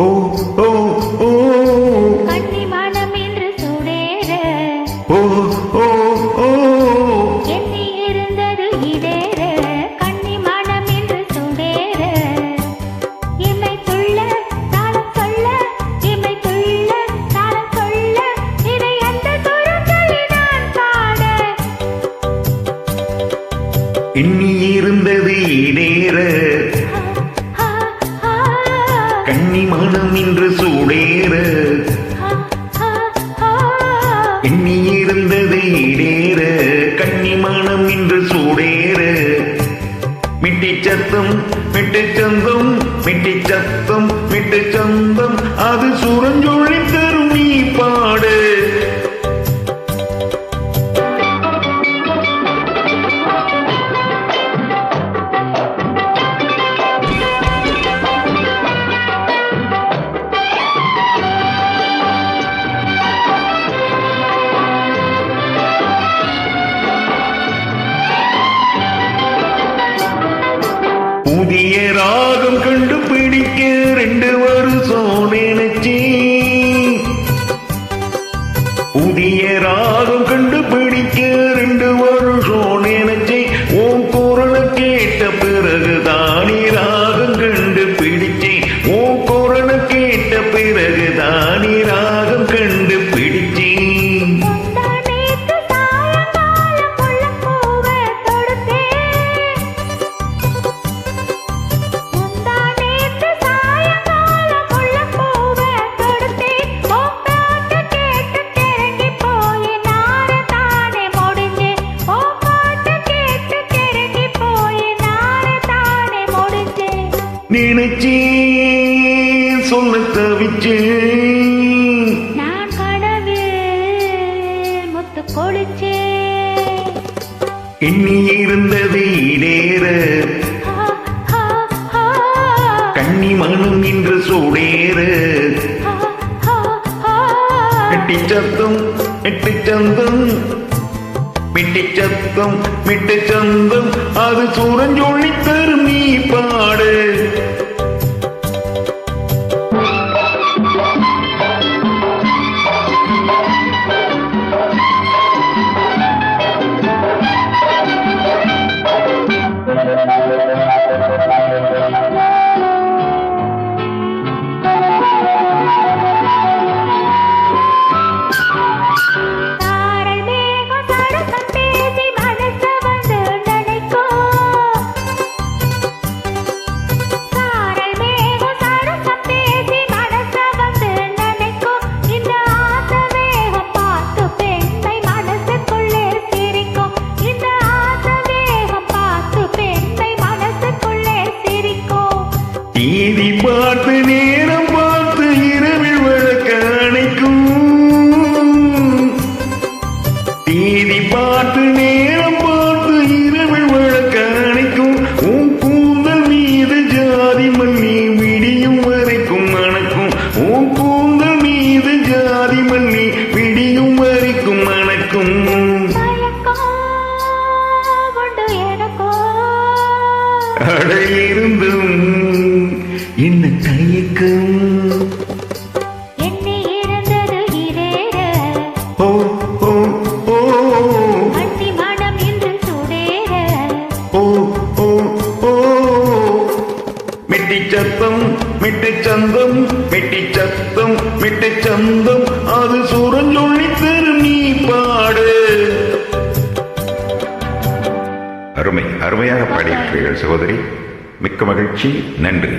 ஓ ஓ ஓ கண்ணி மனம் என்று சுடேற ஓ ஓ ஓ எண்ணி இருந்தது இடேற கண்ணி மனம் என்று சுடேற இமை துள்ள தாளம் சொல்ல இமை துள்ள தாளம் சொல்ல இதை அந்த குரல்களை நான் பாட எண்ணி இருந்தது இடேற கண்ணி மனம் இன்று சூடேற எண்ணி இருந்தது இடேற கண்ணி மனம் இன்று சூடேற மிட்டி சத்தம் மிட்டு சந்தம் மிட்டி சத்தம் மிட்டு சந்தம் அது சுரஞ்சொழி தரும் நீ பாடு புதிய ராகம் கண்டுபிடிக்க 2 வருஷம் நினைச்சி புதிய ராகம் கண்டுபிடிக்க 2 வருஷம் நினைச்சி உன் குரலை கேட்ட பிறகு தானே ராகம் கண்டுபிடிச்சேன் உன் குரலை கேட்ட பிறகு தானே ராகம் கண்டுபிடிச்சேன் நினைச்சி சொல்ல தவிச்சு நான் கனவில் முத்து கொளிச்சே எண்ணி இருந்தது இடேற கண்ணி மனம் இன்று சூடேற எட்டி சத்தம் எட்டு சந்தம் மிட்டி சத்தம் மிட்டு சந்தம் அது சூரஞ்சொழி தரும் நீ பாடு நீதி பார்த்து நேரம் பார்த்து இரவில் வழக்க அணைக்கும் நீதி பார்த்து நேரம் பார்த்து இரவில் வழக்க அணைக்கும் உன் கூந்தல் மீது ஜாதி மல்லி விடியும் வரைக்கும் மணக்கும் உன் கூந்தல் மீது ஜாதி மல்லி விடியும் வரைக்கும் மணக்கும் அடையிருந்தும் என்ன தயக்கம் எண்ணி இருந்தது இடேற ஓ ஓ ஓ கண்ணி மனம் என்று சுடேற ஓ ஓ ஓ மிட்டி சத்தம் மிட்டு சந்தம் மிட்டி சத்தம் மிட்டு சந்தம் அது சுரஞ்சொழி தரும் நீ பாடு அருமையாக பாடியிருக்கிறீர்கள் சகோதரி. மிக்க மகிழ்ச்சி. நன்றி.